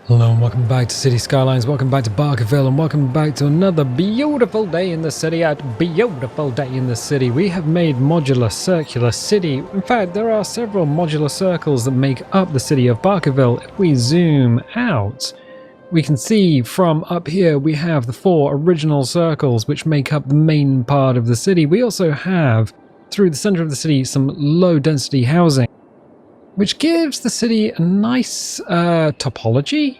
Hello and welcome back to City Skylines, welcome back to Barkerville, and welcome back to another beautiful day in the city We have made modular circular city. In fact, there are several modular circles that make up the city of Barkerville. If we zoom out, we can see from up here we have the 4 original circles which make up the main part of the city. We also have, through the center of the city, some low density housing, which gives the city a nice topology.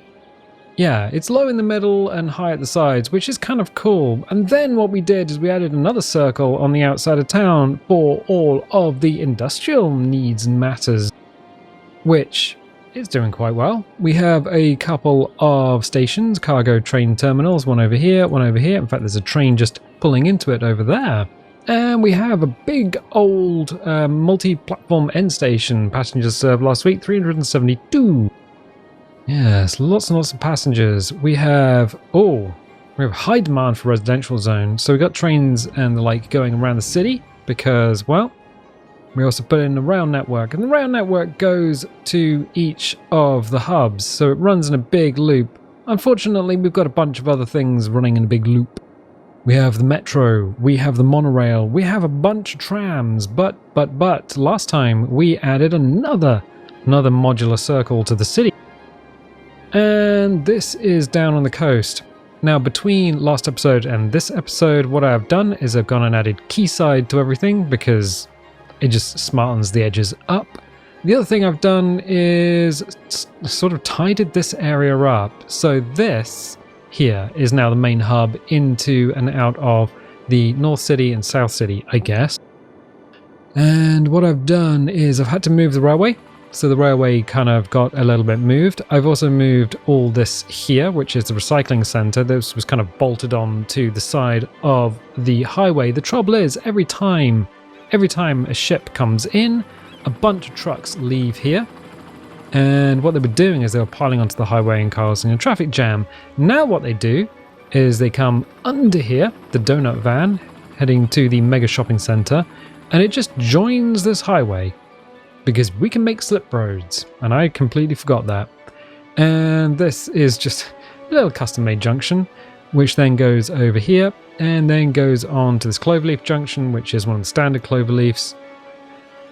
Yeah, it's low in the middle and high at the sides, which is kind of cool. And then what we did is we added another circle on the outside of town for all of the industrial needs and matters, which is doing quite well. We have a couple of stations, cargo train terminals, one over here, one over here. In fact, there's a train just pulling into it over there. And we have a big old multi-platform end station. Passengers served last week, 372. Yes, lots and lots of passengers. We have high demand for residential zones. So we got trains and the like going around the city because, well, we also put in a rail network. And the rail network goes to each of the hubs. So it runs in a big loop. Unfortunately, we've got a bunch of other things running in a big loop. We have the metro, we have the monorail, we have a bunch of trams, but last time we added another modular circle to the city. And this is down on the coast. Now, between last episode and this episode, what I've done is I've gone and added quayside to everything because it just smartens the edges up. The other thing I've done is sort of tidied this area up. So this here is now the main hub into and out of the North City and South City, I guess. And what I've done is I've had to move the railway. So the railway kind of got a little bit moved. I've also moved all this here, which is the recycling center. This was kind of bolted on to the side of the highway. The trouble is, every time a ship comes in, a bunch of trucks leave here. And what they were doing is they were piling onto the highway and causing a traffic jam. Now what they do is they come under here, the donut van, heading to the mega shopping center, and it just joins this highway because we can make slip roads, and I completely forgot that. And this is just a little custom-made junction, which then goes over here and then goes on to this cloverleaf junction, which is one of the standard cloverleafs.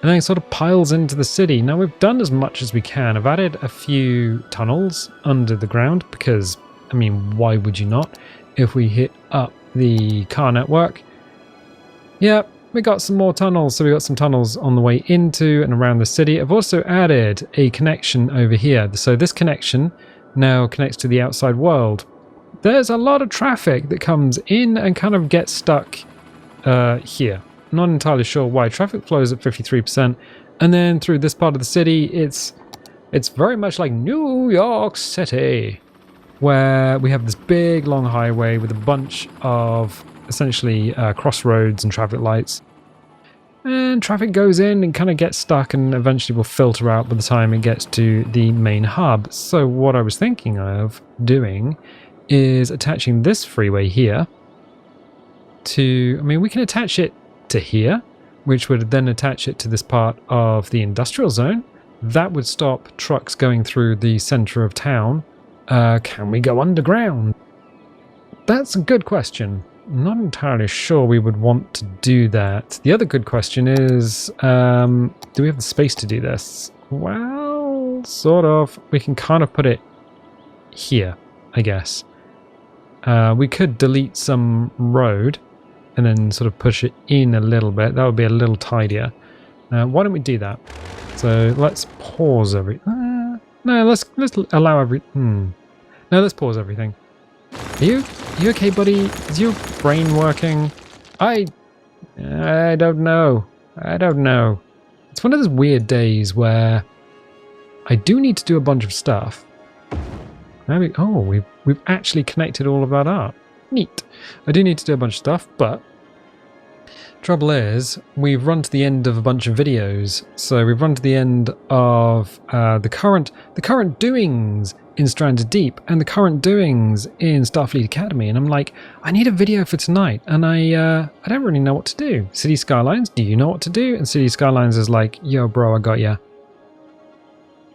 And then it sort of piles into the city. Now we've done as much as we can. I've added a few tunnels under the ground because, I mean, why would you not? If we hit up the car network, yeah, we got some more tunnels. So we got some tunnels on the way into and around the city. I've also added a connection over here. So this connection now connects to the outside world. There's a lot of traffic that comes in and kind of gets stuck here. Not entirely sure why. Traffic flows at 53%, and then through this part of the city, it's very much like New York City, where we have this big long highway with a bunch of essentially crossroads and traffic lights. And traffic goes in and kind of gets stuck and eventually will filter out by the time it gets to the main hub. So what I was thinking of doing is attaching this freeway here to, I mean, we can attach it to here, which would then attach it to this part of the industrial zone. That would stop trucks going through the center of town. Can we go underground? That's a good question. I'm not entirely sure we would want to do that. The other good question is, do we have the space to do this? Well, sort of. We can kind of put it here, I guess. We could delete some road and then sort of push it in a little bit. That would be a little tidier. Why don't we do that? So let's pause no, let's allow No, let's pause everything. Are you okay, buddy? Is your brain working? I don't know. It's one of those weird days where I do need to do a bunch of stuff. Maybe, we've actually connected all of that up. Neat. I do need to do a bunch of stuff, but trouble is we've run to the end of a bunch of videos. So we've run to the end of the current doings in Stranded Deep and the current doings in Starfleet Academy, and I'm like, I need a video for tonight, and I don't really know what to do. City Skylines, do you know what to do? And City Skylines is like, yo bro, I got ya.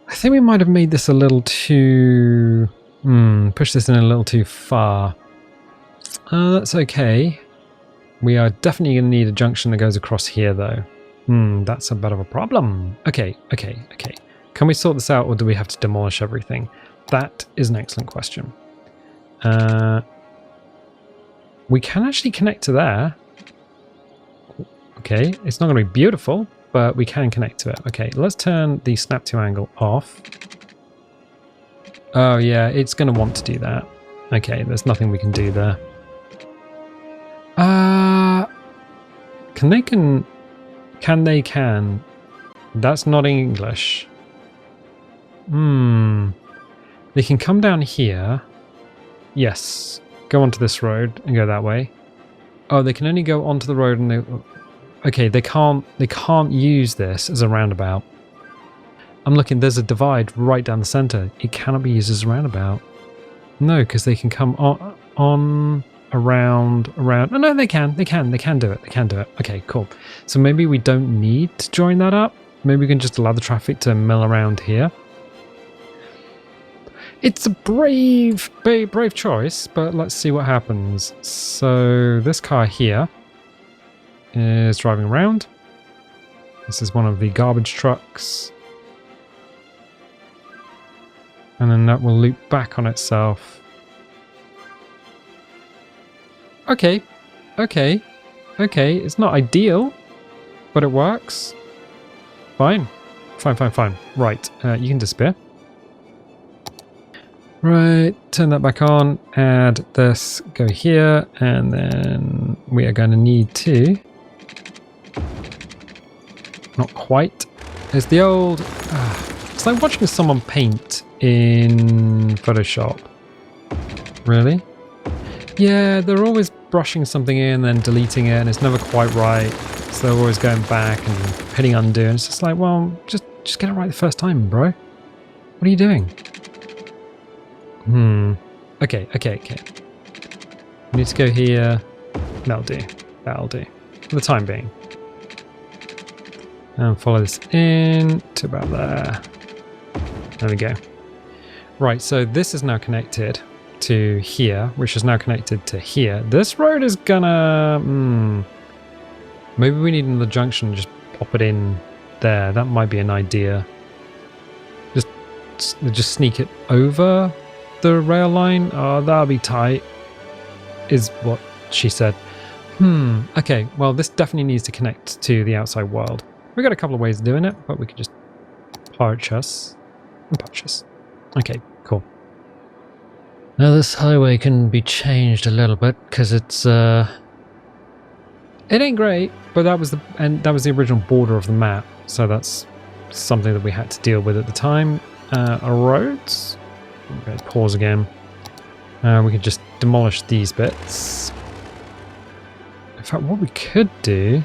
I think we might have made this a little too Push this in a little too far. That's okay. We are definitely going to need a junction that goes across here, though. That's a bit of a problem. Okay. Can we sort this out, or do we have to demolish everything? That is an excellent question. We can actually connect to there. Okay, it's not going to be beautiful, but we can connect to it. Okay, let's turn the snap to angle off. Oh yeah, it's going to want to do that. Okay, there's nothing we can do there. Can. That's not English. They can come down here. Yes. Go onto this road and go that way. Oh, they can only go onto the road and they... Okay, they can't use this as a roundabout. I'm looking, there's a divide right down the center. It cannot be used as a roundabout. No, because they can come on, around. Oh, no, they can do it. Okay, cool. So maybe we don't need to join that up. Maybe we can just allow the traffic to mill around here. It's a brave choice, but let's see what happens. So this car here is driving around. This is one of the garbage trucks. And then that will loop back on itself. Okay. It's not ideal, but it works. Fine. Right, you can disappear. Right, turn that back on, add this, go here, and then we are going to need to... Not quite. There's the old... it's like watching someone paint in Photoshop. Really? Yeah, they're always brushing something in and then deleting it, and it's never quite right. So they're always going back and hitting undo, and it's just like, well, just get it right the first time, bro. What are you doing? Okay. We need to go here. That'll do. For the time being. And follow this in to about there. There we go. Right, so this is now connected to here, which is now connected to here. This road is gonna... Maybe we need another junction, just pop it in there. That might be an idea. Just sneak it over the rail line. Oh, that'll be tight, is what she said. Okay, well, this definitely needs to connect to the outside world. We've got a couple of ways of doing it, but we could just purchase. Okay, cool. Now this highway can be changed a little bit because it's it ain't great, but that was the original border of the map, so that's something that we had to deal with at the time. Roads. Okay, pause again. We could just demolish these bits. In fact, what we could do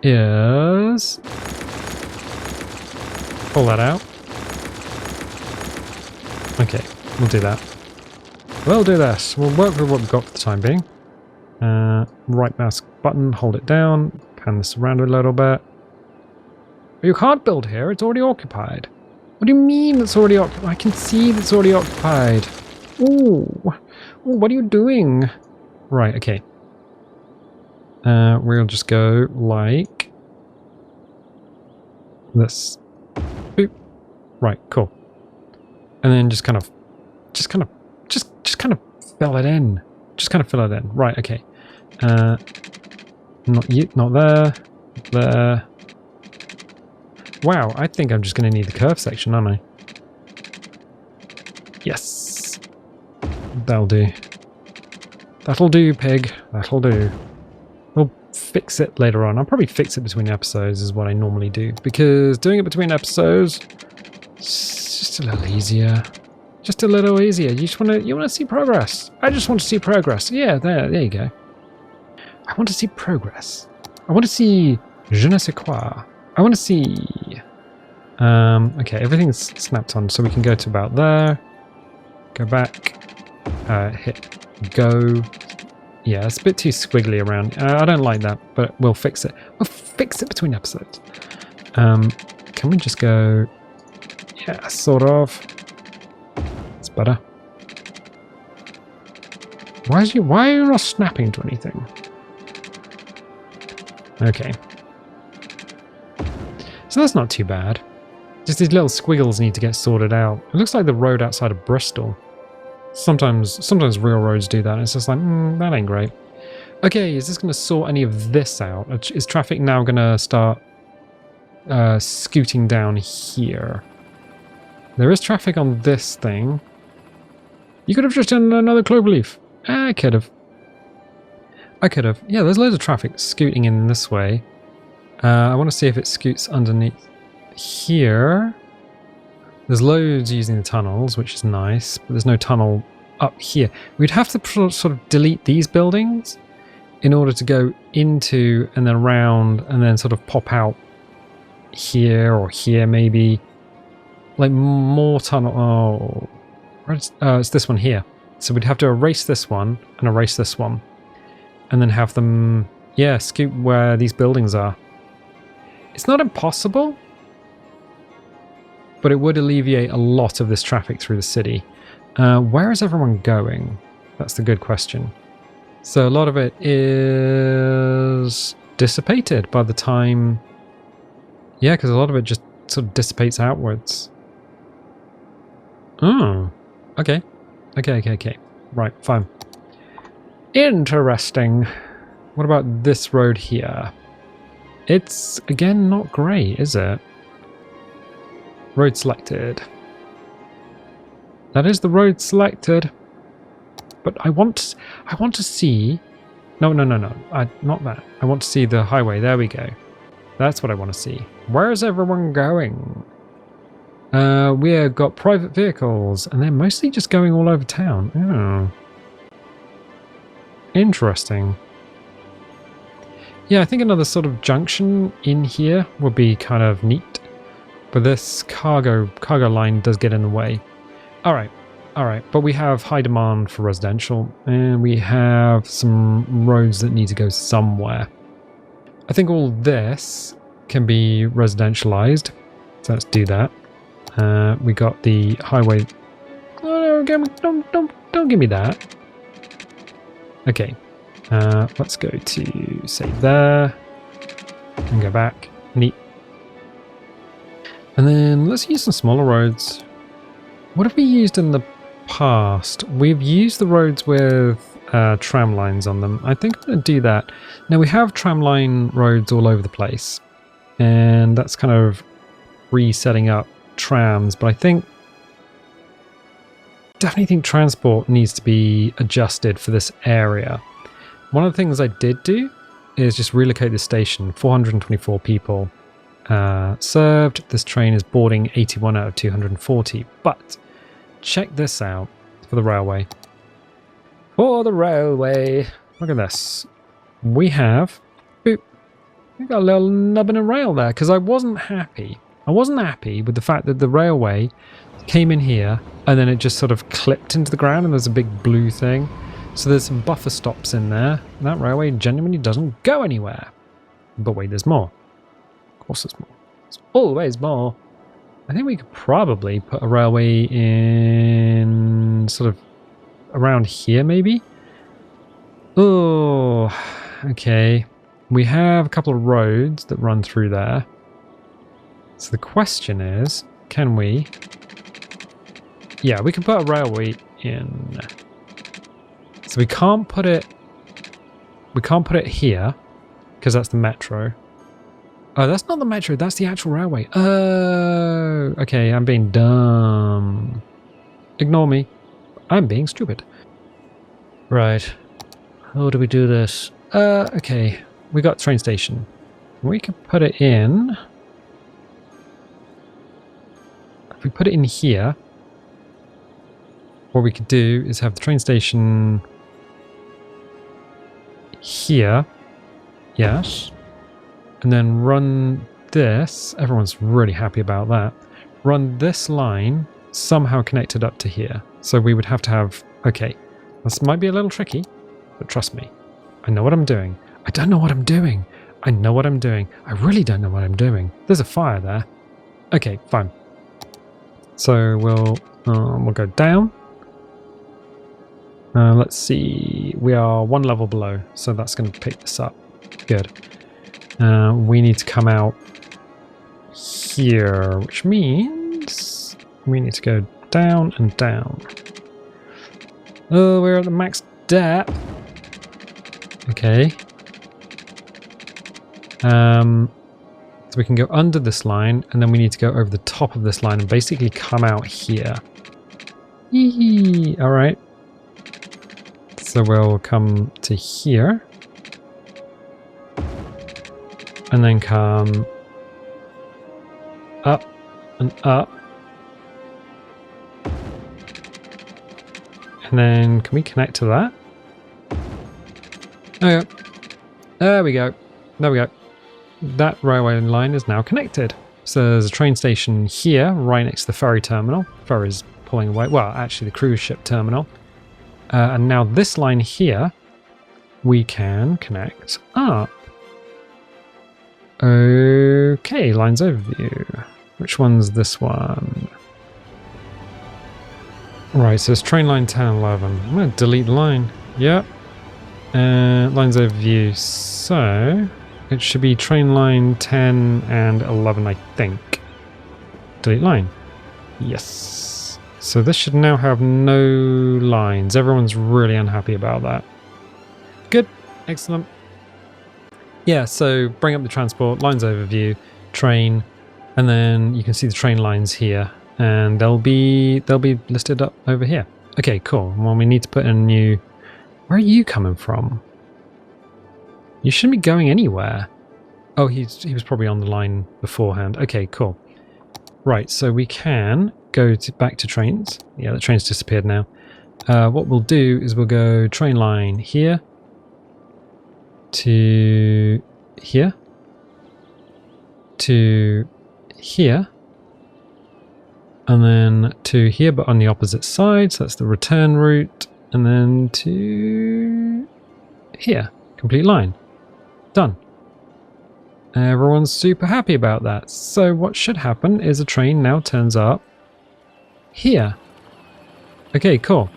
is pull that out. Okay, we'll do that. We'll do this. We'll work with what we've got for the time being. Right mouse button, hold it down, pan this around a little bit. You can't build here, it's already occupied. What do you mean it's already occupied? I can see it's already occupied. Ooh, what are you doing? Right, okay. We'll just go like this. Boop. Right, cool. And then just kind of fill it in. Just kind of fill it in. Right, okay. Not you, not there. There. Wow, I think I'm just going to need the curve section, aren't I? Yes. That'll do. That'll do, pig. That'll do. We'll fix it later on. I'll probably fix it between episodes is what I normally do. Because doing it between episodes, it's just a little easier. Just a little easier. You want to see progress. I just want to see progress. Yeah, there you go. I want to see progress. I want to see je ne sais quoi. I want to see... okay, everything's snapped on, so we can go to about there. Go back. Hit go. Yeah, it's a bit too squiggly around. I don't like that, but we'll fix it. We'll fix it between episodes. Can we just go... Yeah, sort of. better. Why are you not snapping to anything? Okay. So that's not too bad. Just these little squiggles need to get sorted out. It looks like the road outside of Bristol. Sometimes real roads do that, and it's just like, that ain't great. Okay, is this going to sort any of this out? Is traffic now going to start scooting down here? There is traffic on this thing. You could have just done another cloverleaf. I could have. Yeah, there's loads of traffic scooting in this way. I want to see if it scoots underneath here. There's loads using the tunnels, which is nice, but there's no tunnel up here. We'd have to sort of delete these buildings in order to go into and then around and then sort of pop out here or here maybe. Like more tunnel. Oh, it's this one here. So we'd have to erase this one and erase this one. And then have them, yeah, scoot where these buildings are. It's not impossible, but it would alleviate a lot of this traffic through the city. Where is everyone going? That's the good question. So a lot of it is dissipated by the time... Yeah, because a lot of it just sort of dissipates outwards. Oh, okay. Okay. Right, fine. Interesting. What about this road here? It's, again, not great, is it? Road selected. That is the road selected. But I want to see... No. Not that. I want to see the highway. There we go. That's what I want to see. Where is everyone going? We've got private vehicles, and they're mostly just going all over town. Oh. Interesting. Yeah, I think another sort of junction in here would be kind of neat. But this cargo line does get in the way. Alright. But we have high demand for residential, and we have some roads that need to go somewhere. I think all this can be residentialized. So let's do that. We got the highway. Oh no, don't give me that. Okay. Let's go to save there. And go back. Neat. And then let's use some smaller roads. What have we used in the past? We've used the roads with tram lines on them. I think I'm going to do that. Now we have tramline roads all over the place. And that's kind of resetting up trams. But I definitely think transport needs to be adjusted for this area. One of the things I did do is just relocate the station. 424 people served. This train is boarding 81 out of 240. But check this out for the railway. For the railway. Look at this. We have... Boop. We've got a little nubbin and rail there because I wasn't happy. I wasn't happy with the fact that the railway came in here and then it just sort of clipped into the ground and there's a big blue thing. So there's some buffer stops in there. And that railway genuinely doesn't go anywhere. But wait, there's more. Of course there's more. There's always more. I think we could probably put a railway in sort of around here maybe. Oh, okay. We have a couple of roads that run through there. So the question is, can we... Yeah, we can put a railway in. So we can't put it here because that's the metro. Oh, that's not the metro, that's the actual railway. Oh, okay, I'm being dumb. Ignore me. I'm being stupid. Right. How do we do this? Okay. We got train station. We could put it in. If we put it in here, what we could do is have the train station here. Yes. And then run this. Everyone's really happy about that. Run this line somehow connected up to here. So we would have to have... Okay. This might be a little tricky, but trust me. I know what I'm doing. I don't know what I'm doing. I know what I'm doing. I really don't know what I'm doing. There's a fire there. Okay, fine. So we'll go down. Let's see. We are one level below, so that's going to pick this up. Good. We need to come out here, which means we need to go down and down. Oh, we're at the max depth. Okay. So we can go under this line, and then we need to go over the top of this line and basically come out here. Yee, all right. So we'll come to here. And then come up and up. And then can we connect to that? Okay. There we go. There we go. That railway line is now connected. So there's a train station here, right next to the ferry terminal. Ferry's pulling away. Well, actually the cruise ship terminal. And now this line here, we can connect up. Okay, lines overview. Which one's this one? Right, so it's train line 10 and 11. I'm going to delete the line. Yep. Lines overview. So it should be train line 10 and 11, I think. Delete line. Yes. So this should now have no lines. Everyone's really unhappy about that. Good. Excellent. Yeah, so bring up the transport, lines overview, train, and then you can see the train lines here, and they'll be listed up over here. Okay, cool. Well, we need to put in a new... Where are you coming from? You shouldn't be going anywhere. Oh, he was probably on the line beforehand. Okay, cool. Right, so we can go back to trains. Yeah, the train's disappeared now. What we'll do is we'll go train line here, to here, to here, and then to here, but on the opposite side. So that's the return route, and then to here. Complete line. Done. Everyone's super happy about that. So what should happen is a train now turns up here. Okay, cool.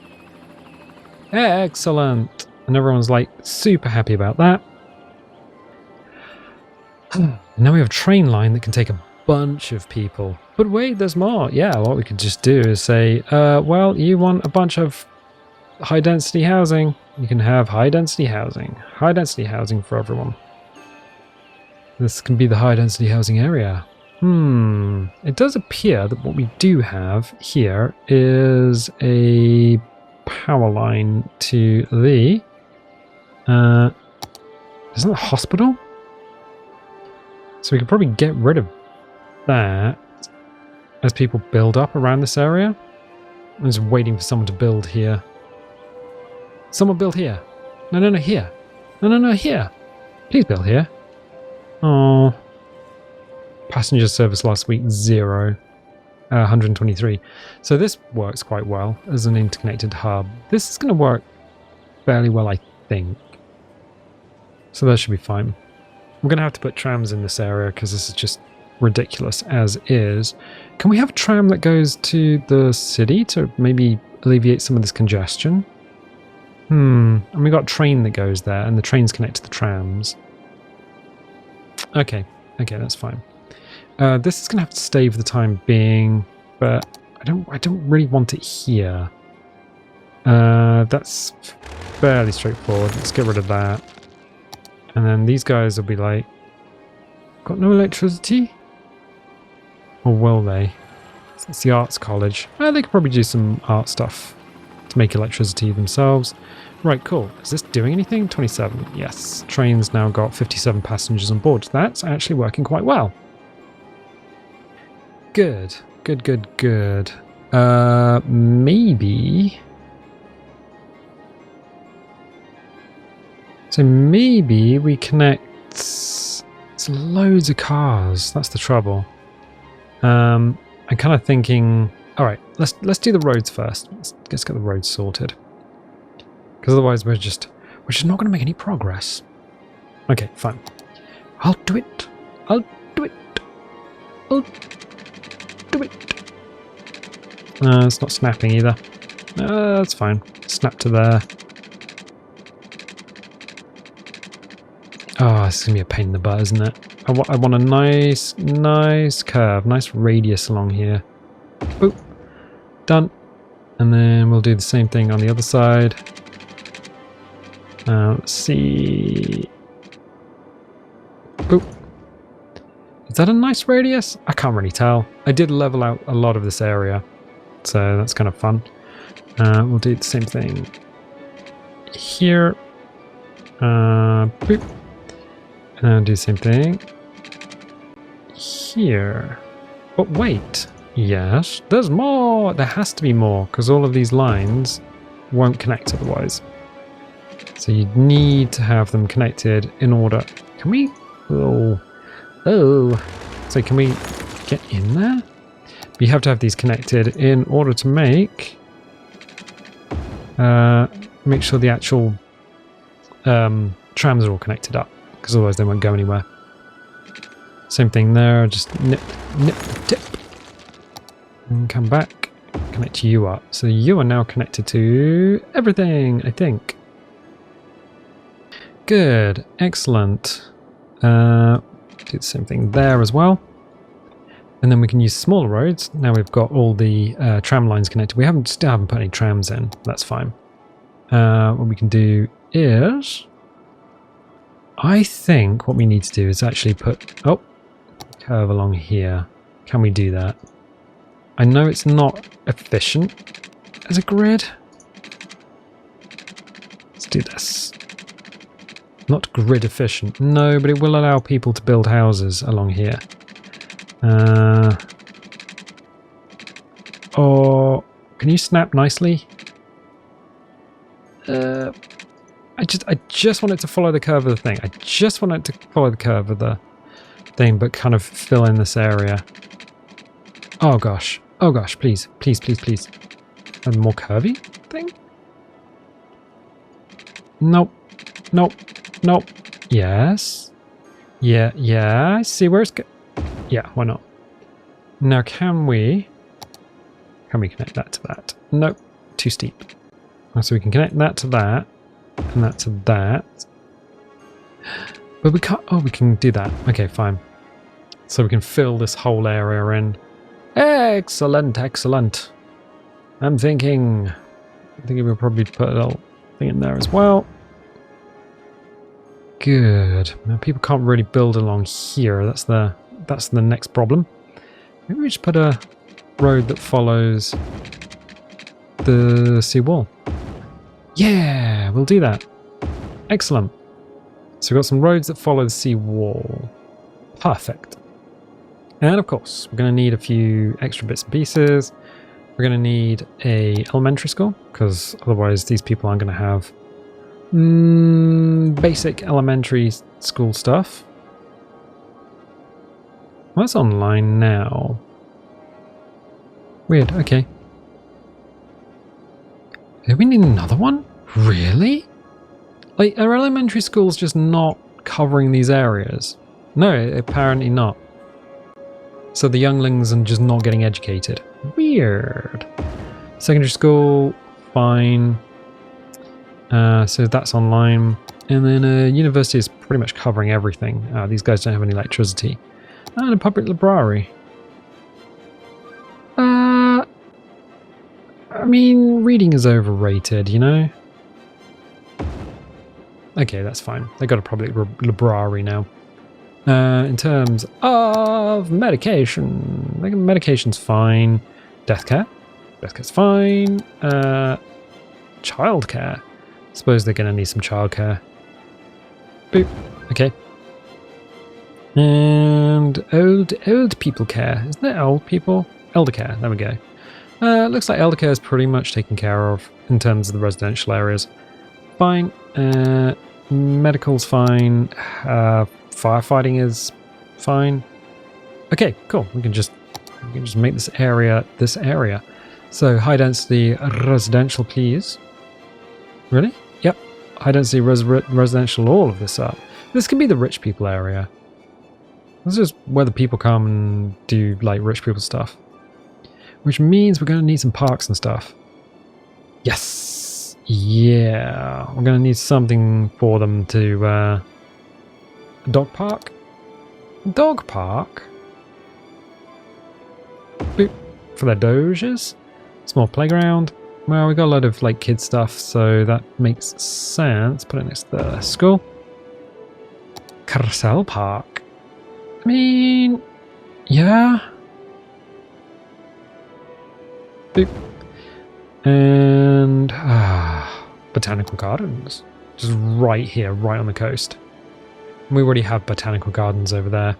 Excellent. And everyone's like super happy about that. Now we have a train line that can take a bunch of people. But wait, there's more. Yeah, what we could just do is say, well, you want a bunch of high density housing. You can have high density housing. High density housing for everyone. This can be the high density housing area. It does appear that what we do have here is a power line to the... isn't it a hospital? So we could probably get rid of that as people build up around this area. I'm just waiting for someone to build here. Someone build here. No, here. No, here. Please build here. Oh. Passenger service last week, 0. 123. So this works quite well as an interconnected hub. This is going to work fairly well, I think. So that should be fine. We're going to have to put trams in this area because this is just ridiculous as is. Can we have a tram that goes to the city to maybe alleviate some of this congestion? And we got a train that goes there, and the trains connect to the trams. Okay, that's fine. This is going to have to stay for the time being, but I don't really want it here. That's fairly straightforward. Let's get rid of that. And then these guys will be like, got no electricity? Or will they? It's the arts college. They could probably do some art stuff to make electricity themselves. Right, cool. Is this doing anything? 27. Yes. Train's now got 57 passengers on board. That's actually working quite well. Good. Good. Maybe... So maybe we connect... It's loads of cars. That's the trouble. I'm kind of thinking... Alright, let's do the roads first. Let's get the roads sorted. Because otherwise we're just not going to make any progress. Okay, fine. I'll do it. It's not snapping either. That's fine. Snap to there. Oh, this is going to be a pain in the butt, isn't it? I want a nice curve, nice radius along here. Boop. Done. And then we'll do the same thing on the other side. Let's see. Boop. Is that a nice radius? I can't really tell. I did level out a lot of this area, so that's kind of fun. We'll do the same thing here. Boop. And do the same thing here. But wait. Yes, there's more. There has to be more because all of these lines won't connect otherwise. So you need to have them connected in order. Can we? Oh. So can we get in there? You have to have these connected in order to make sure the actual trams are all connected up, because otherwise they won't go anywhere. Same thing there, just nip the tip. And come back, connect you up. So you are now connected to everything, I think. Good, excellent. Do the same thing there as well. And then we can use smaller roads. Now we've got all the tram lines connected. We still haven't put any trams in. That's fine. What we can do is, I think what we need to do is actually put curve along here. Can we do that? I know it's not efficient as a grid. Let's do this. Not grid efficient. No, but it will allow people to build houses along here. Or can you snap nicely? I just want it to follow the curve of the thing. I just want it to follow the curve of the thing, but kind of fill in this area. Oh gosh, please. A more curvy thing? Nope. Yes. Yeah, I see where it's yeah, why not? Now can we connect that to that? Nope, too steep. So we can connect that to that, and that to that. But we can't, we can do that. Okay, fine. So we can fill this whole area in. Excellent. I'm thinking we'll probably put a little thing in there as well. Good. Now people can't really build along here. That's the next problem. Maybe we just put a road that follows the seawall. Yeah, we'll do that. Excellent. So we've got some roads that follow the seawall. Perfect. And of course, we're going to need a few extra bits and pieces. We're going to need a elementary school, because otherwise these people aren't going to have basic elementary school stuff. Well, that's online now. Weird, okay. Do we need another one? Really? Like, are elementary schools just not covering these areas? No, apparently not. So the younglings are just not getting educated. Weird. Secondary school, fine. So that's online. And then university is pretty much covering everything. These guys don't have any electricity. And a public library. I mean, reading is overrated, you know? Okay, that's fine. They got a public library now. In terms of medication, medication's fine. Deathcare's fine. Childcare. Suppose they're going to need some childcare. Boop. Okay. And old people care. Isn't it old people? Elder care. There we go. Looks like elder care is pretty much taken care of in terms of the residential areas. Fine. Medical's fine. Firefighting is fine. Okay, cool. We can just make this area. So high density residential, please. Really? Yep. High density residential. All of this up. This can be the rich people area. This is where the people come and do like rich people stuff. Which means we're going to need some parks and stuff. Yes! Yeah. We're going to need something for them to... dog park? Dog park? Boop. For their doges? Small playground. Well, we got a lot of like kid stuff, so that makes sense. Put it next to the school. Carousel park. I mean, yeah. Boop. And botanical gardens, just right here, right on the coast. We already have botanical gardens over there.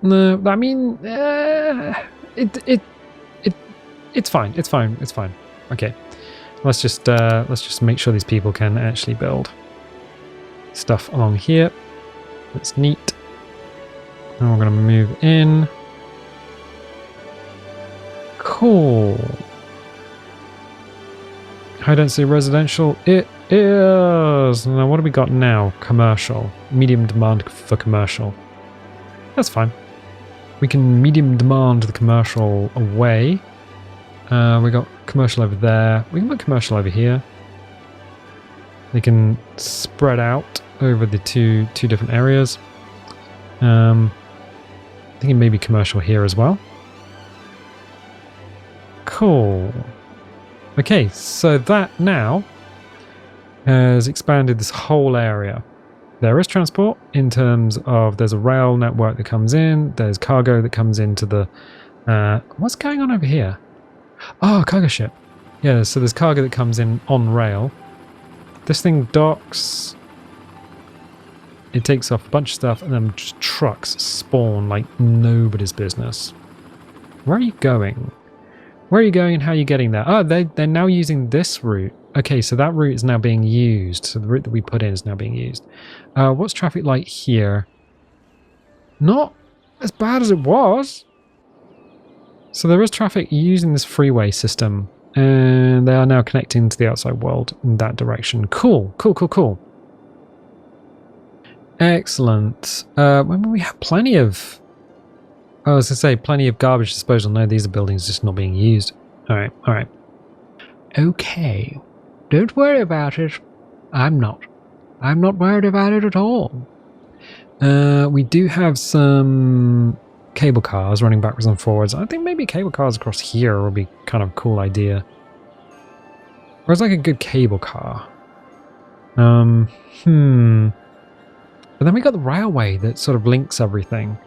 No, I mean, it's fine. It's fine. It's fine. Okay, let's just make sure these people can actually build stuff along here. That's neat. And we're gonna move in. Cool. High density residential. It is. Now, what do we got now? Commercial. Medium demand for commercial. That's fine. We can medium demand the commercial away. We got commercial over there. We can put commercial over here. They can spread out over the two different areas. Thinking maybe commercial here as well. Cool. Okay, so that now has expanded this whole area. There is transport in terms of there's a rail network that comes in, there's cargo that comes into the... what's going on over here? Oh, cargo ship. Yeah, so there's cargo that comes in on rail. This thing docks. It takes off a bunch of stuff and then just trucks spawn like nobody's business. Where are you going? Where are you going and how are you getting there? Oh, they're now using this route. Okay, so that route is now being used. So the route that we put in is now being used. What's traffic like here? Not as bad as it was. So there is traffic using this freeway system. And they are now connecting to the outside world in that direction. Cool, cool, cool, cool. Excellent. We have plenty of... I was going to say, plenty of garbage disposal. No, these are buildings just not being used. Alright, alright. Okay. Don't worry about it. I'm not. I'm not worried about it at all. We do have some cable cars running backwards and forwards. I think maybe cable cars across here would be kind of a cool idea. Or it's like a good cable car. But then we got the railway that sort of links everything.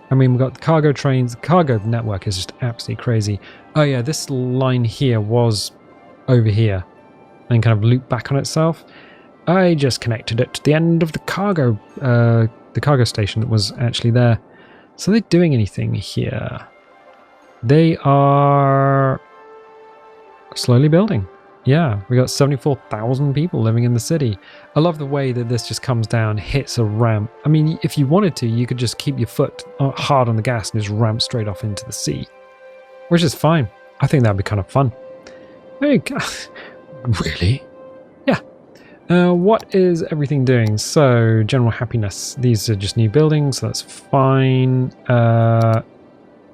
I mean, we've got the cargo trains. The cargo network is just absolutely crazy. Oh yeah, this line here was over here and kind of looped back on itself. I just connected it to the end of the cargo station that was actually there. So they're doing anything here? They are slowly building. Yeah, we got 74,000 people living in the city. I love the way that this just comes down, hits a ramp. I mean, if you wanted to, you could just keep your foot hard on the gas and just ramp straight off into the sea. Which is fine. I think that'd be kind of fun. Really? Yeah. What is everything doing? So, general happiness. These are just new buildings, so that's fine.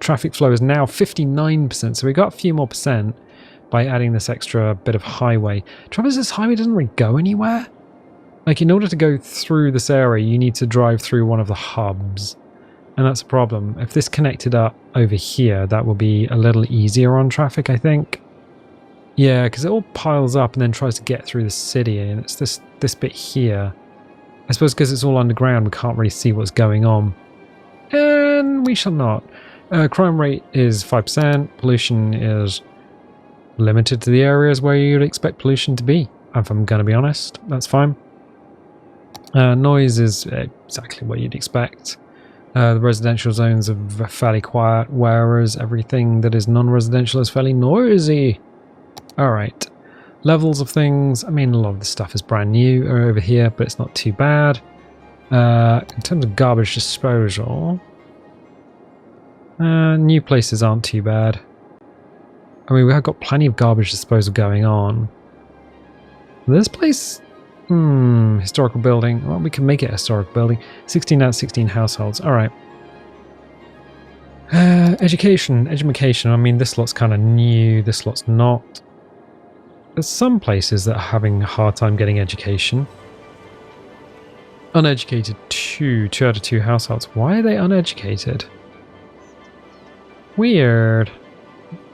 Traffic flow is now 59%, so we got a few more percent by adding this extra bit of highway. Trouble is, this highway doesn't really go anywhere. Like, in order to go through this area, you need to drive through one of the hubs. And that's a problem. If this connected up over here, that will be a little easier on traffic, I think. Yeah, because it all piles up and then tries to get through the city, and it's this bit here. I suppose because it's all underground, we can't really see what's going on. And we shall not. Crime rate is 5%. Pollution is limited to the areas where you'd expect pollution to be, if I'm going to be honest. That's fine. Noise is exactly what you'd expect. The residential zones are fairly quiet, whereas everything that is non-residential is fairly noisy. Alright. Levels of things. I mean, a lot of the stuff is brand new over here, but it's not too bad. In terms of garbage disposal, new places aren't too bad. I mean, we have got plenty of garbage disposal going on. This place... historical building. Well, we can make it a historic building. 16 out of 16 households. Alright. Education. I mean, this lot's kind of new. This lot's not. there's some places that are having a hard time getting education. Uneducated 2 out of 2 households. Why are they uneducated? Weird.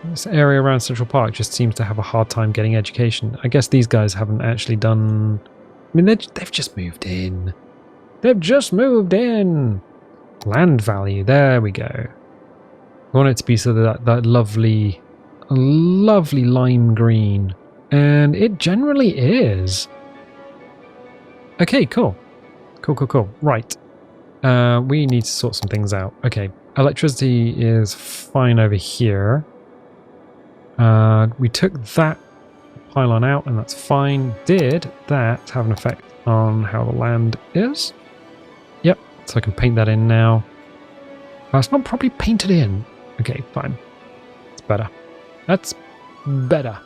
This area around Central Park just seems to have a hard time getting education. I guess these guys haven't actually done... I mean, they've just moved in. They've just moved in! Land value, there we go. I want it to be sort of that lovely lime green. And it generally is. Okay, cool. Cool. Right. We need to sort some things out. Okay, electricity is fine over here. We took that pylon out and that's fine. Did that have an effect on how the land is? Yep, so I can paint that in now. It's not properly painted in. Okay, fine. It's better. That's better.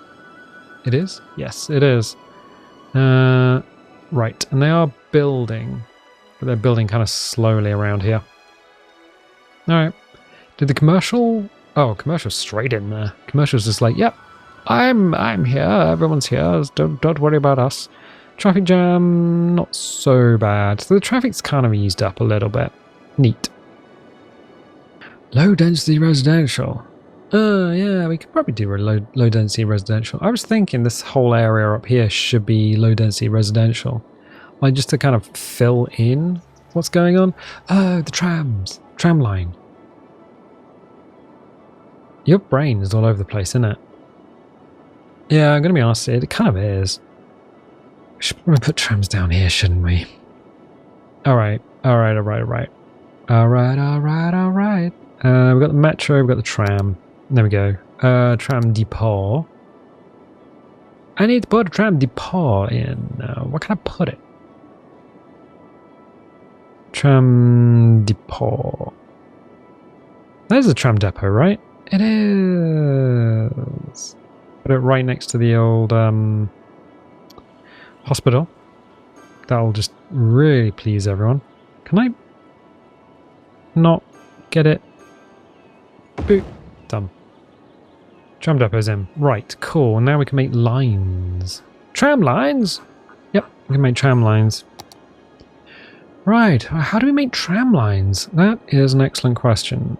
It is? Yes, it is. Right, and they are building. But they're building kind of slowly around here. Alright. Did the commercial... Oh, commercial's straight in there. Commercial's just like, yep, I'm here, everyone's here, don't worry about us. Traffic jam, not so bad. So the traffic's kind of eased up a little bit. Neat. Low density residential. Yeah, we could probably do a low density residential. I was thinking this whole area up here should be low density residential. Like just to kind of fill in what's going on. Oh, the trams. Tram line. Your brain is all over the place, isn't it? Yeah, I'm going to be honest, it kind of is. We should probably put trams down here, shouldn't we? Alright. We've got the metro, we've got the tram. There we go. Tram depot. I need to put a tram depot in. Where can I put it? Tram depot. There's a tram depot, right? It is. Put it right next to the old hospital. That'll just really please everyone. Can I not get it? Boop. Done. Tram depot's in. Right, cool. Now we can make lines. Tram lines? Yep, we can make tram lines. Right, how do we make tram lines? That is an excellent question.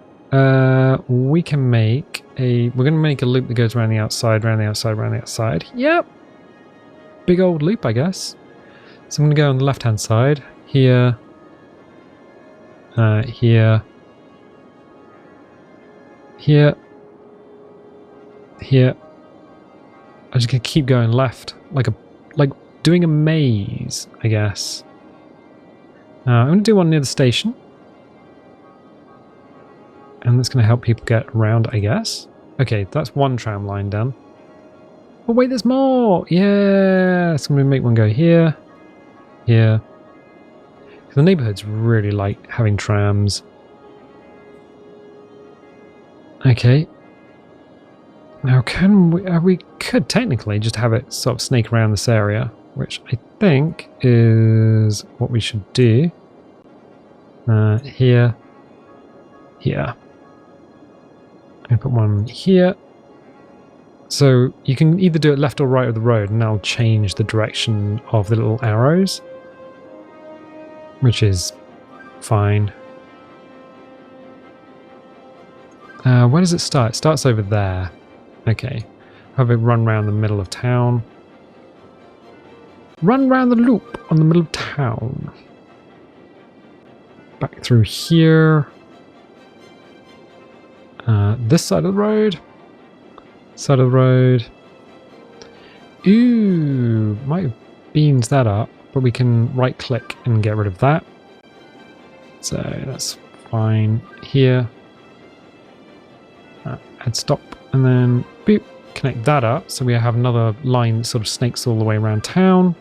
We can make we're going to make a loop that goes around the outside, around the outside, around the outside. Yep. Big old loop, I guess. So I'm going to go on the left-hand side. Here. Here. Here. Here. I'm just going to keep going left. Like doing a maze, I guess. I'm going to do one near the station. And that's going to help people get around, I guess. Okay, that's one tram line done. Oh wait, there's more! Yeah! So I'm going to make one go here. Here. The neighborhoods really like having trams. Okay. Now we could technically just have it sort of snake around this area, which I think is what we should do. Here. Here. I'm going to put one here. So you can either do it left or right of the road, and that'll change the direction of the little arrows, which is fine. Where does it start? It starts over there. Okay. Have it run around the middle of town. Run round the loop on the middle of town. Back through here. This side of the road. Side of the road. Ooh, might have beans that up, but we can right click and get rid of that. So that's fine. Here. Add stop, and then boop, connect that up. So we have another line that sort of snakes all the way around town.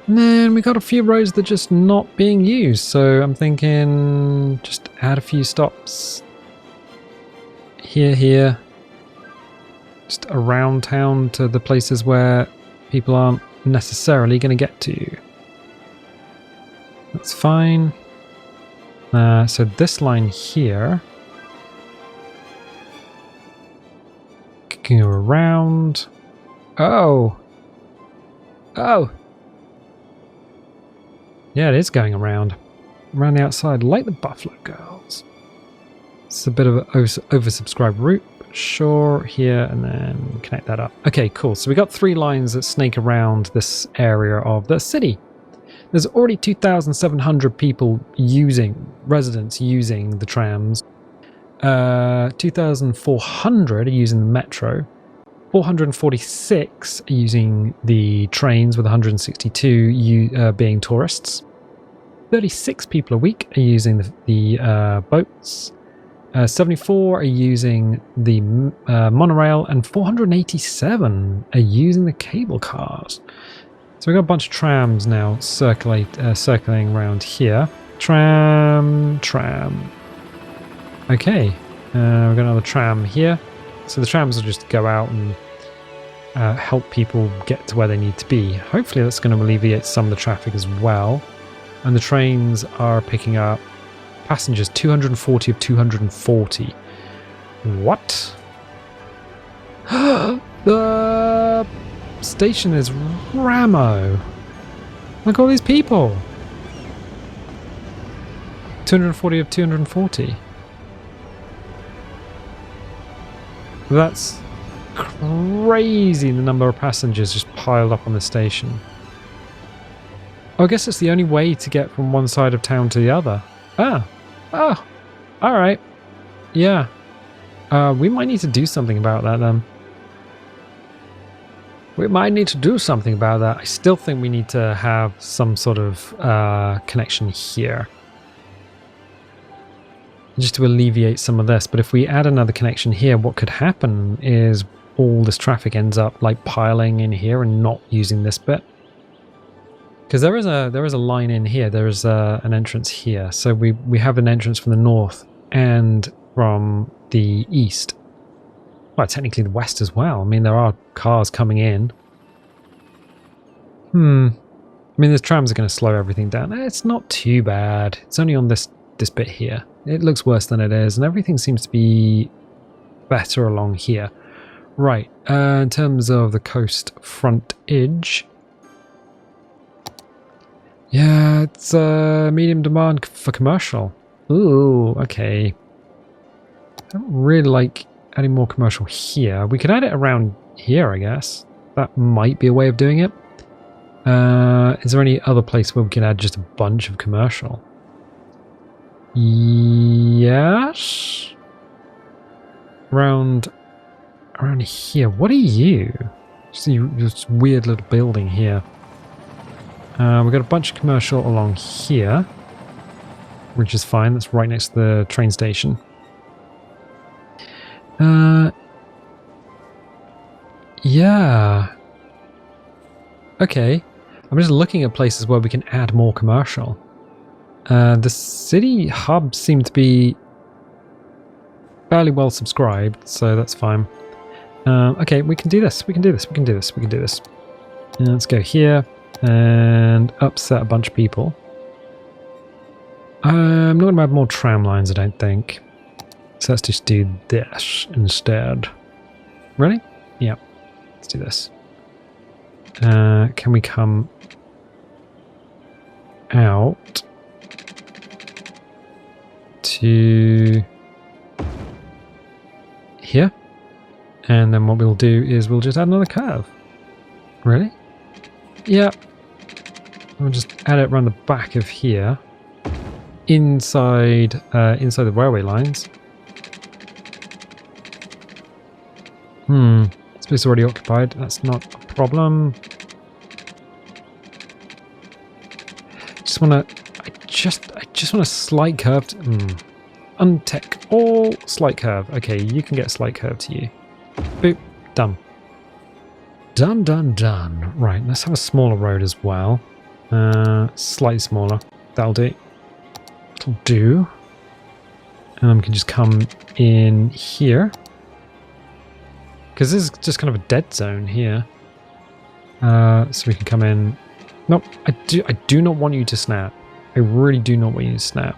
And then we got a few roads that are just not being used. So I'm thinking just add a few stops. Here. Just around town to the places where people aren't necessarily going to get to. That's fine. So this line here can go around. Oh. Oh. Yeah, it is going around the outside like the Buffalo Girls. It's a bit of an oversubscribed route. Sure, here, and then connect that up. Okay, cool. So we got 3 lines that snake around this area of the city. There's already 2,700 residents using the trams. 2,400 are using the metro. 446 are using the trains, with 162 being tourists. 36 people a week are using the boats. 74 are using the monorail, and 487 are using the cable cars. So we've got a bunch of trams now circling around here. Tram. Okay, we've got another tram here. So the trams will just go out and help people get to where they need to be. Hopefully that's going to alleviate some of the traffic as well. And the trains are picking up passengers, 240 of 240. What? The station is Ramo. Look at all these people. 240 of 240. That's crazy, the number of passengers just piled up on the station. Oh, I guess it's the only way to get from one side of town to the other. Oh, alright. Yeah. We might need to do something about that then. We might need to do something about that. I still think we need to have some sort of connection here, just to alleviate some of this. But if we add another connection here, what could happen is all this traffic ends up like piling in here and not using this bit. Because there is a line in here, there is an entrance here. So we have an entrance from the north and from the east. Well, technically the west as well. I mean, there are cars coming in. I mean, these trams are going to slow everything down. It's not too bad. It's only on this bit here. It looks worse than it is, and everything seems to be better along here. Right, in terms of the coast frontage, yeah, it's medium demand for commercial. Ooh, okay. I don't really like adding more commercial here. We could add it around here, I guess. That might be a way of doing it. Is there any other place where we can add just a bunch of commercial? Yes. Around here. What are you? See this weird little building here. We've got a bunch of commercial along here, which is fine. That's right next to the train station. Yeah. Okay. I'm just looking at places where we can add more commercial. The city hubs seem to be fairly well subscribed, so that's fine. Okay, we can do this. We can do this. Let's go here and upset a bunch of people. I'm not going to have more tram lines, I don't think. So let's just do this instead. Ready? Yeah. Let's do this. Can we come out to here? And then what we'll do is we'll just add another curve. Really? Yeah. We'll just add it around the back of here. Inside the railway lines. Space already occupied. That's not a problem. I just want a slight curve. Untick all slight curve. Okay, you can get slight curve to you. Boop. Done. Done. Right, let's have a smaller road as well. Slightly smaller. That'll do. That'll do. And we can just come in here. Because this is just kind of a dead zone here. So we can come in. Nope, I do not want you to snap. I really do not want you to snap.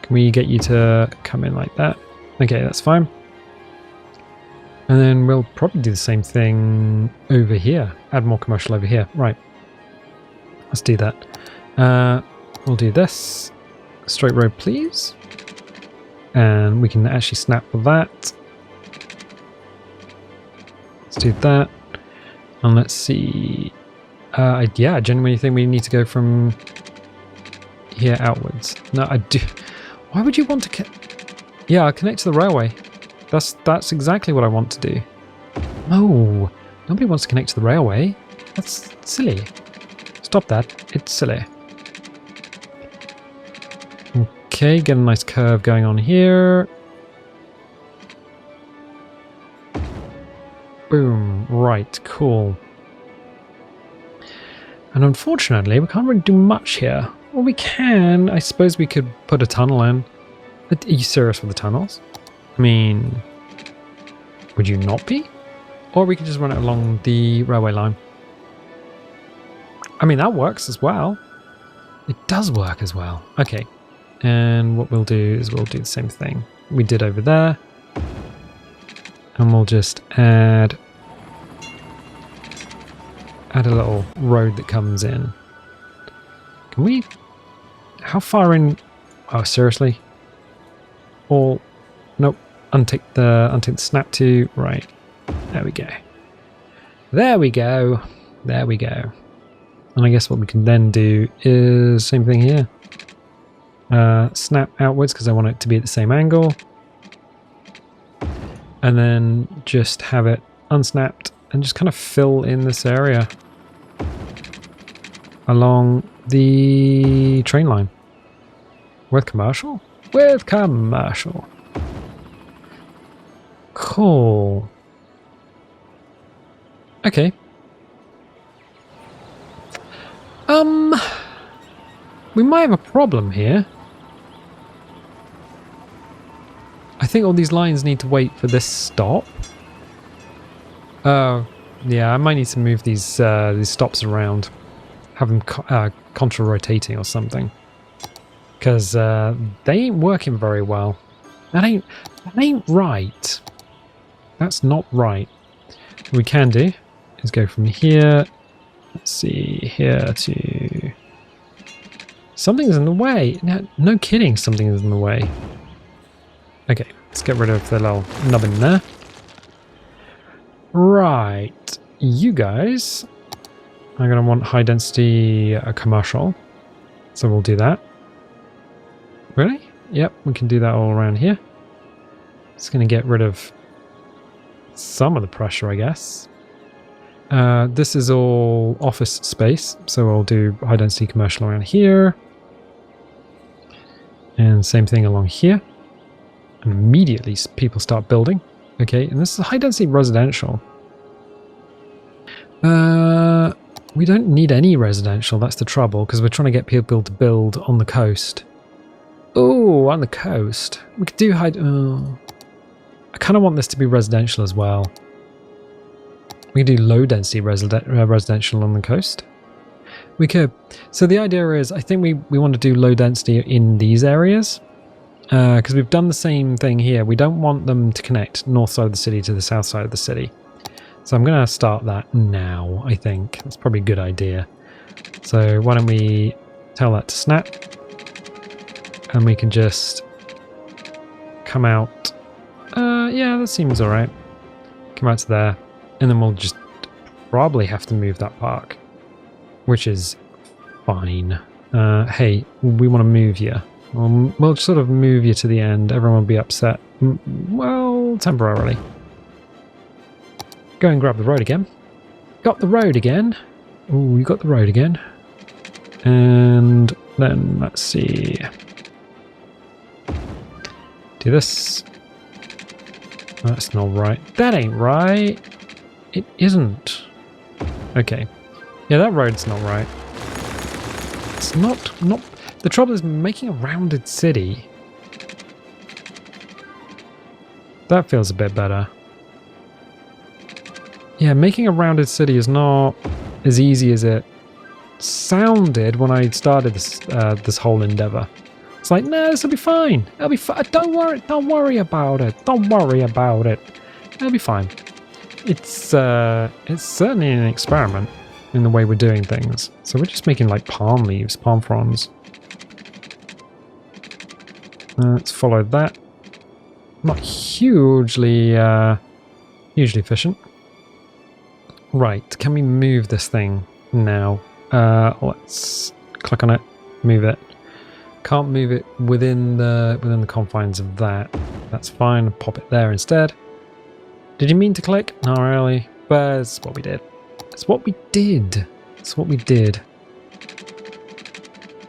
Can we get you to come in like that? Okay, that's fine. And then we'll probably do the same thing over here. Add more commercial over here. Right. Let's do that. We'll do this. Straight road, please. And we can actually snap that. Let's do that. And let's see. Yeah, I genuinely think we need to go from here outwards. No, I do. Why would you want to... Yeah, I'll connect to the railway. That's exactly what I want to do. No, nobody wants to connect to the railway. That's silly. Stop that. It's silly. Okay, get a nice curve going on here. Boom. Right, cool. And unfortunately, we can't really do much here. Well, we can. I suppose we could put a tunnel in. Are you serious with the tunnels? I mean, would you not be? Or we could just run it along the railway line. I mean, that works as well. It does work as well. Okay. And what we'll do is we'll do the same thing we did over there. And we'll just add a little road that comes in. Can we... How far in... Oh, seriously? All... Nope. Untick the snap to... Right. There we go. There we go. There we go. And I guess what we can then do is same thing here. Snap outwards because I want it to be at the same angle. And then just have it unsnapped and just kind of fill in this area along the train line. With commercial? With commercial. Cool. Okay. We might have a problem here. I think all these lines need to wait for this stop. Oh, yeah, I might need to move these stops around. Have them contra-rotating or something. Because they ain't working very well. That ain't right. That's not right. What we can do is go from here. Let's see, here to... Something's in the way. No kidding, something is in the way. Okay, let's get rid of the little nubbin there. Right, you guys are going to want high density commercial. So we'll do that. Really? Yep, we can do that all around here. It's going to get rid of some of the pressure, I guess. This is all office space, so we'll do high density commercial around here. And same thing along here. And immediately people start building. Okay, and this is high density residential. We don't need any residential, that's the trouble, because we're trying to get people to build on the coast. Oh, on the coast. We could do I kind of want this to be residential as well. We can do low density residential on the coast. We could. So the idea is, I think we want to do low density in these areas. Because we've done the same thing here. We don't want them to connect north side of the city to the south side of the city. So I'm going to start that now, I think. That's probably a good idea. So why don't we tell that to snap. And we can just come out. Yeah, that seems alright. Come out to there. And then we'll just probably have to move that park. Which is fine. Hey, we want to move you. We'll sort of move you to the end. Everyone will be upset. Well, temporarily. Go and grab the road again. Got the road again. Ooh, you got the road again. And then, let's see. Do this. That's not right. That ain't right. It isn't. Okay. Yeah, that road's not right. It's not... The trouble is making a rounded city. That feels a bit better. Yeah, making a rounded city is not as easy as it sounded when I started this whole endeavor. It's like, no, this will be fine. It'll be fine. Don't worry about it. Don't worry about it. It'll be fine. It's certainly an experiment in the way we're doing things. So we're just making like palm leaves, palm fronds. Let's follow that. Not hugely efficient. Right, can we move this thing now? Let's click on it, move it. Can't move it within the confines of that. That's fine. Pop it there instead. Did you mean to click? Not really, but it's what we did. It's what we did. It's what we did.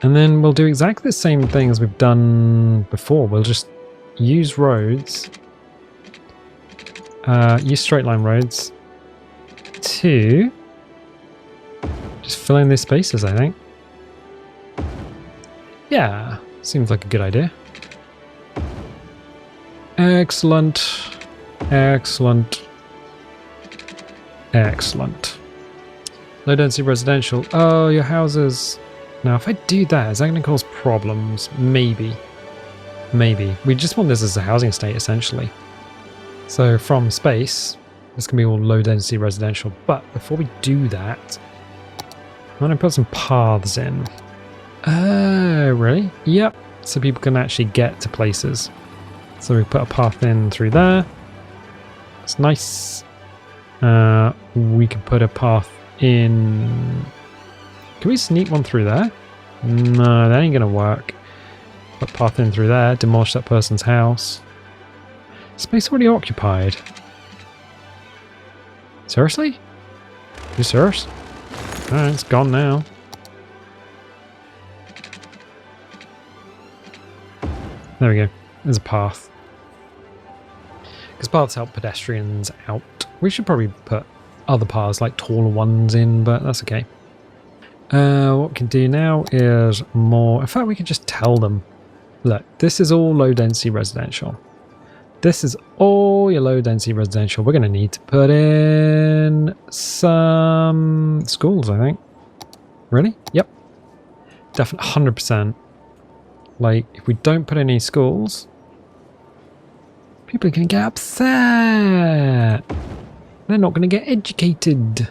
And then we'll do exactly the same thing as we've done before. We'll just use roads, use straight line roads to just fill in these spaces, I think. Yeah, seems like a good idea. Excellent. Excellent. Excellent. Low density residential. Oh, your houses. Now, if I do that, is that going to cause problems? Maybe. Maybe. We just want this as a housing estate, essentially. So from space, this can be all low density residential. But before we do that, I'm going to put some paths in. Oh, really? Yep. So people can actually get to places. So we put a path in through there. It's nice. We can put a path in. Can we sneak one through there? No, that ain't gonna work. Put path in through there. Demolish that person's house. Space already occupied. Seriously? You serious? Alright, it's gone now. There we go. There's a path. Because paths help pedestrians out. We should probably put other paths, like taller ones in, but that's okay. What we can do now is more... In fact, we can just tell them, look, this is all low-density residential. This is all your low-density residential. We're going to need to put in some schools, I think. Really? Yep. Definitely 100%. Like, if we don't put any schools, people are going to get upset. They're not going to get educated.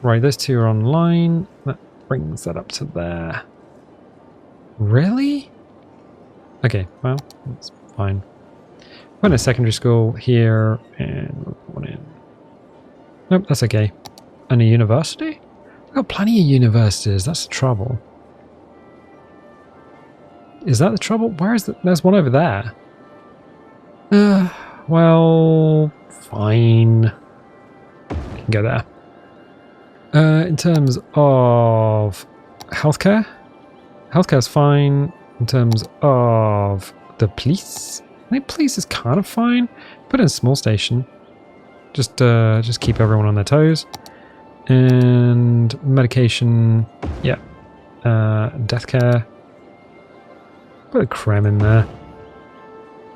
Right, those two are online. That brings that up to there. Really? Okay, well, that's fine. Put in a secondary school here and put one in. Nope, that's okay. And a university? We've got plenty of universities. That's the trouble. Is that the trouble? Where is that? There's one over there. Well, fine. You can go there. In terms of healthcare, healthcare's fine. In terms of the police, I think police is kind of fine. Put in a small station. Just keep everyone on their toes. And medication, yeah. Death care. Put a creme in there.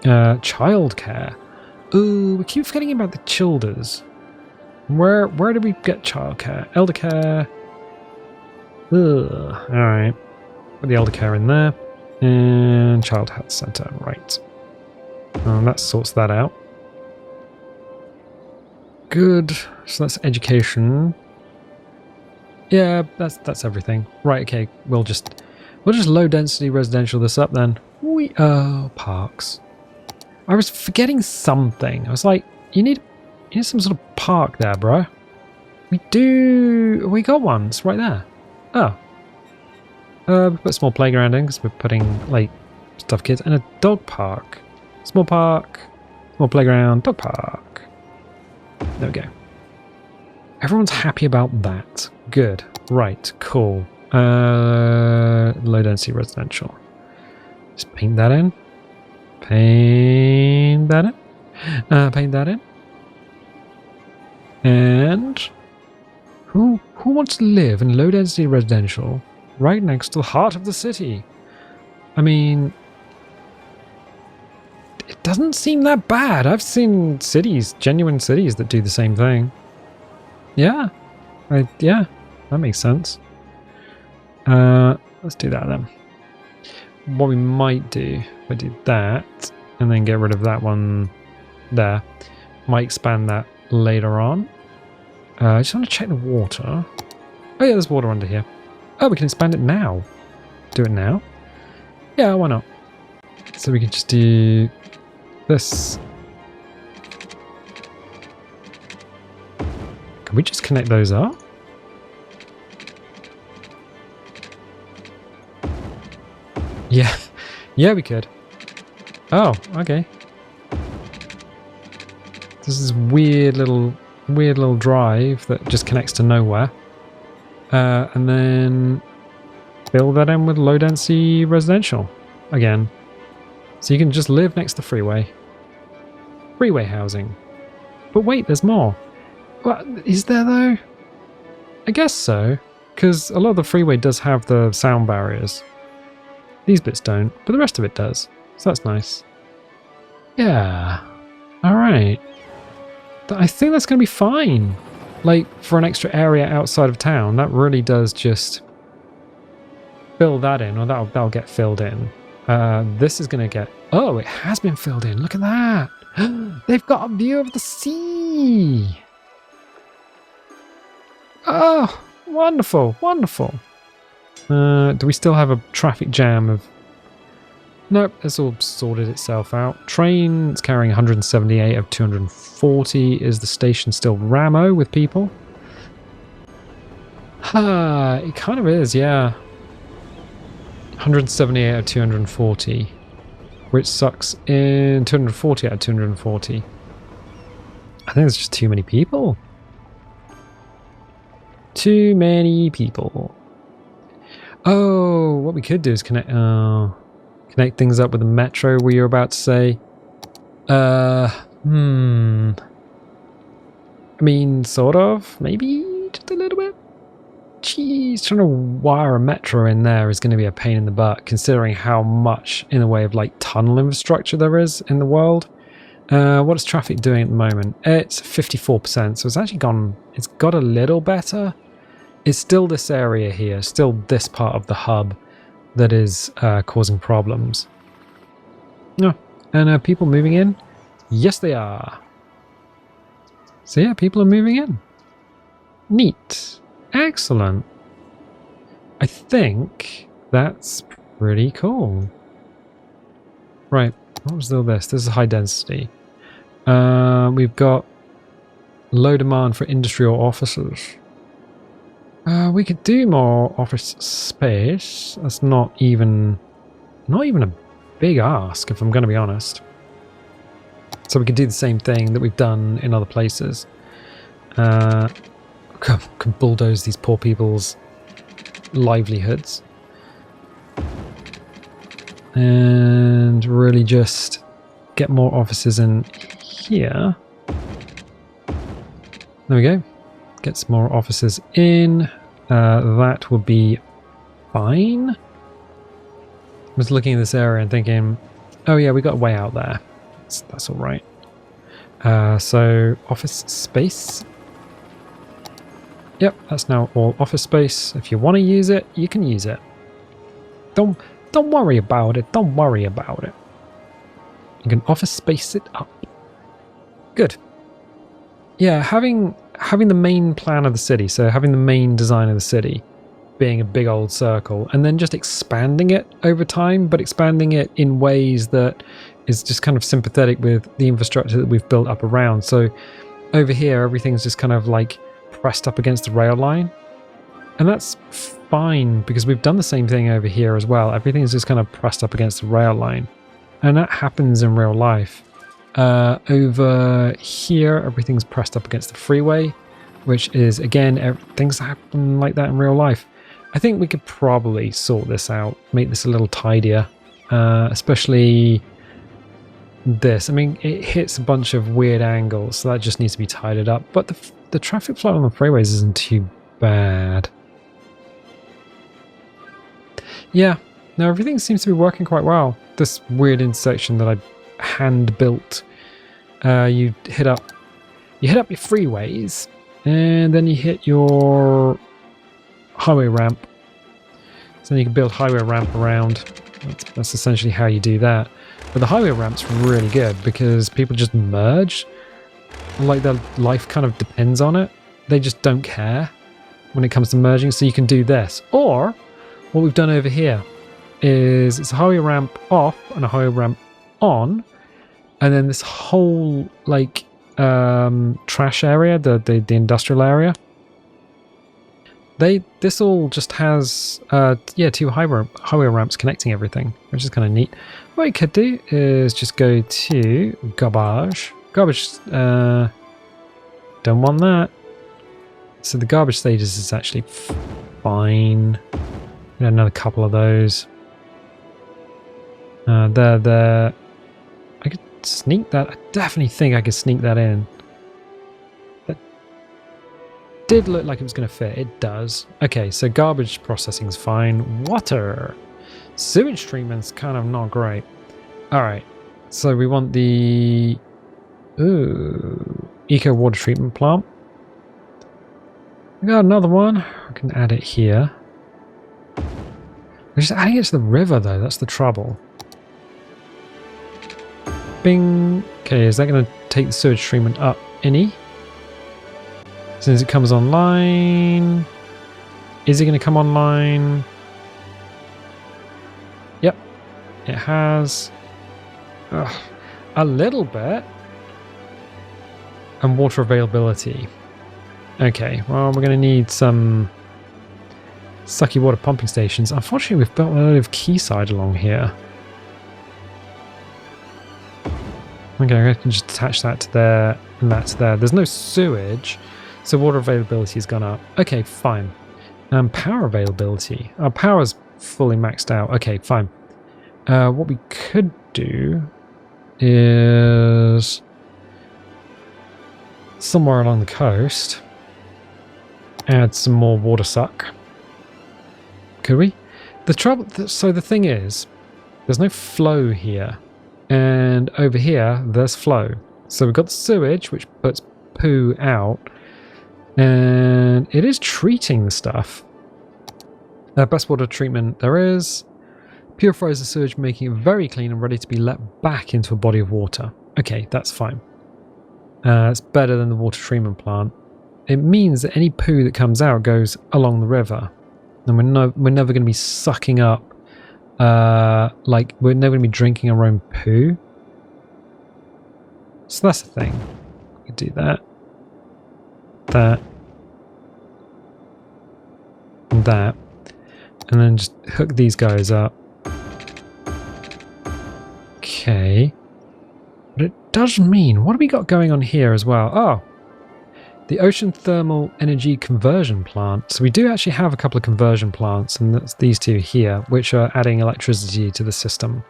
Childcare. Ooh, we keep forgetting about the childers. Where do we get childcare? Elder care. Ugh. Alright. Put the elder care in there. And child health center. Right. That sorts that out. Good. So that's education. Yeah, that's everything. Right, okay. We'll just low density residential this up then. Oh, parks. I was forgetting something. I was like, you need some sort of park there, bro. We got one. It's right there. Oh. We put a small playground in because we're putting like stuff kids, and a dog park. Small park, small playground, dog park. There we go. Everyone's happy about that. Good. Right, cool. Low density residential. Just paint that in. Paint that in. Paint that in. And who wants to live in low density residential right next to the heart of the city? I mean, it doesn't seem that bad. I've seen cities, genuine cities, that do the same thing. Yeah. Yeah, that makes sense. Let's do that then. What we might do, if I do that, and then get rid of that one there. Might expand that later on. I just want to check the water. Oh yeah, there's water under here. Oh, we can expand it now. Do it now? Yeah, why not? So we can just do this. Can we just connect those up? Yeah. Yeah, we could. Oh, okay. This is weird little drive that just connects to nowhere. And then fill that in with low density residential again. So you can just live next to freeway. Freeway housing. But wait, there's more. What, is there though? I guess so, because a lot of the freeway does have the sound barriers. These bits don't, but the rest of it does. So that's nice. Yeah. Alright. I think that's going to be fine. Like, for an extra area outside of town, that really does just fill that in, or that'll get filled in. This is going to get... Oh, it has been filled in. Look at that. They've got a view of the sea. Oh, wonderful, wonderful. Do we still have a traffic jam of... Nope, it's all sorted itself out. Train's carrying 178 of 240. Is the station still Ramo with people? It kind of is, yeah. 178 out of 240. Which sucks in 240 out of 240. I think there's just too many people. Too many people. Oh, what we could do is connect things up with the metro, were you about to say? I mean, sort of, maybe just a little bit. Jeez, trying to wire a metro in there is going to be a pain in the butt, considering how much in the way of like tunnel infrastructure there is in the world. What is traffic doing at the moment? It's 54%, so it's actually gone, it's got a little better. It's still this area here, still this part of the hub that is causing problems. Oh, and are people moving in? Yes, they are. So yeah, people are moving in. Neat. Excellent. I think that's pretty cool. Right, what was all this? This is high density. We've got low demand for industry or offices. We could do more office space. That's not even a big ask, if I'm going to be honest. So we could do the same thing that we've done in other places. Can bulldoze these poor people's livelihoods. And really just get more offices in here. There we go. Get some more offices in. That would be fine. I was looking at this area and thinking, oh yeah, we got a way out there. That's all right. So office space. Yep, that's now all office space. If you want to use it, you can use it. Don't worry about it. Don't worry about it. You can office space it up. Good. Yeah, having the main plan of the city, so having the main design of the city being a big old circle, and then just expanding it over time, but expanding it in ways that is just kind of sympathetic with the infrastructure that we've built up around. So over here, everything's just kind of like pressed up against the rail line. And that's fine, because we've done the same thing over here as well. Everything's just kind of pressed up against the rail line. And that happens in real life. Over here, everything's pressed up against the freeway, which is, again, things happen like that in real life. I think we could probably sort this out, make this a little tidier, especially this. I mean, it hits a bunch of weird angles, so that just needs to be tidied up. But the traffic flow on the freeways isn't too bad. Yeah, no, everything seems to be working quite well. This weird intersection that I hand built. You hit up your freeways, and then you hit your highway ramp. So then you can build highway ramp around. That's essentially how you do that. But the highway ramp's really good because people just merge. Like their life kind of depends on it. They just don't care when it comes to merging. So you can do this. Or what we've done over here is it's a highway ramp off and a highway ramp on. And then this whole like trash area, the industrial area. This all just has two highway ramps connecting everything, which is kind of neat. What you could do is just go to garbage. Garbage, don't want that. So the garbage status is actually fine. We had another couple of those. There. I could sneak that. I definitely think I could sneak that in. That did look like it was going to fit. It does. Okay, so garbage processing is fine. Water. Sewage treatment's kind of not great. Alright, so we want the eco water treatment plant. We got another one. I can add it here. We're just adding it to the river though, that's the trouble. Bing. Okay, is that going to take the sewage treatment up any? As soon as it comes online. Is it going to come online? Yep, it has. A little bit. And water availability. Okay, well, we're going to need some sucky water pumping stations. Unfortunately, we've built a load of quayside along here. Okay, I can just attach that to there and that to there. There's no sewage, so water availability has gone up. Okay, fine. Power availability. Our power's fully maxed out. Okay, fine. What we could do is somewhere along the coast add some more water suck. Could we? The trouble, so the thing is, there's no flow here, and over here there's flow. So we've got the sewage, which puts poo out, and it is treating the stuff. Best water treatment there is. Purifies the sewage, making it very clean and ready to be let back into a body of water. Okay, that's fine. It's better than the water treatment plant. It means that any poo that comes out goes along the river. And we're never going to be sucking up, like, we're never going to be drinking our own poo. So that's the thing. We could do that. That. And that. And then just hook these guys up. Okay. But it does mean, what have we got going on here as well? Oh, the ocean thermal energy conversion plant. So we do actually have a couple of conversion plants, and that's these two here, which are adding electricity to the system.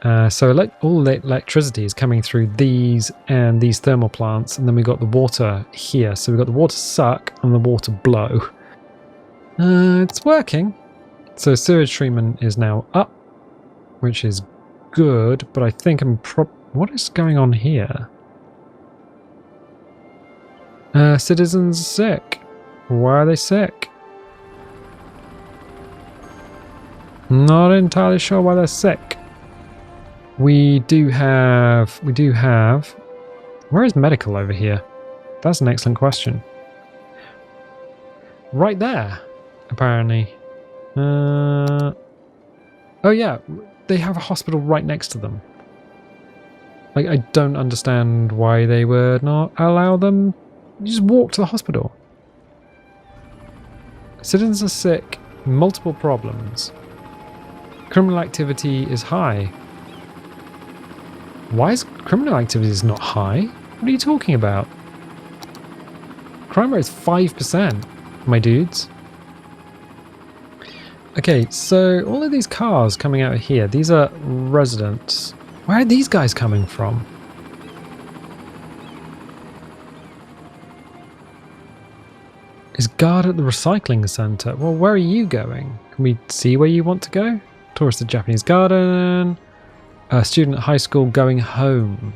So all the electricity is coming through these and these thermal plants, and then we've got the water here. So we've got the water suck and the water blow. It's working. So sewage treatment is now up, which is good, but I think what is going on here? Citizens sick. Why are they sick? Not entirely sure why they're sick. We do have, where is medical over here? That's an excellent question. Right there, apparently. Oh yeah, they have a hospital right next to them. Like, I don't understand why they would not allow them. You just walk to the hospital. Citizens are sick, multiple problems. Criminal activity is high. Why is criminal activity not high? What are you talking about? Crime rate is 5%, my dudes. Okay, so all of these cars coming out of here, these are residents. Where are these guys coming from? Is guard at the recycling centre? Well, where are you going? Can we see where you want to go? Tourist at Japanese garden. A student at high school going home.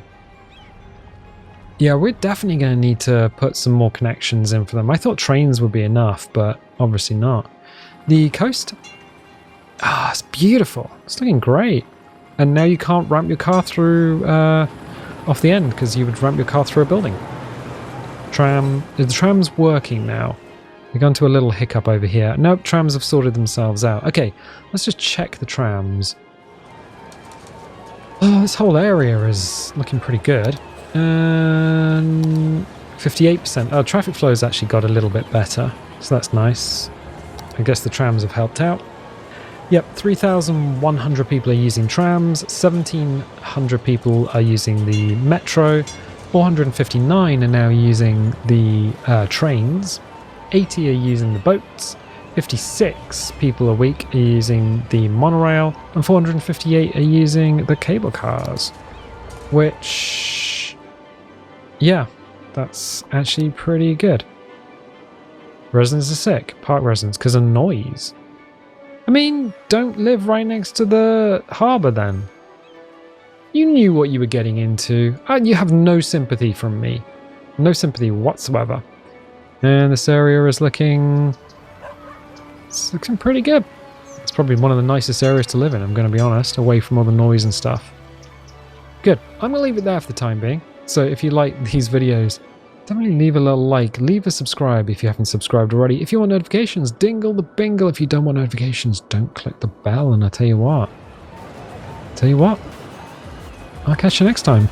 Yeah, we're definitely going to need to put some more connections in for them. I thought trains would be enough, but obviously not. The coast? Ah, it's beautiful. It's looking great. And now you can't ramp your car through off the end because you would ramp your car through a building. The tram's working now. We've gone to a little hiccup over here. Nope, trams have sorted themselves out. Okay, let's just check the trams. Oh, this whole area is looking pretty good. 58%. Oh, traffic flow's actually got a little bit better, so that's nice. I guess the trams have helped out. Yep, 3,100 people are using trams, 1,700 people are using the metro, 459 are now using the trains, 80 are using the boats, 56 people a week are using the monorail, and 458 are using the cable cars. Which, yeah, that's actually pretty good. Residents are sick, park residents, because of noise. I mean, don't live right next to the harbour then. You knew what you were getting into. You have no sympathy from me. No sympathy whatsoever. And this area is looking... It's looking pretty good. It's probably one of the nicest areas to live in, I'm going to be honest, away from all the noise and stuff. Good. I'm going to leave it there for the time being. So if you like these videos, definitely leave a little like, leave a subscribe if you haven't subscribed already. If you want notifications, dingle the bingle. If you don't want notifications, don't click the bell. And I'll tell you what, I'll catch you next time.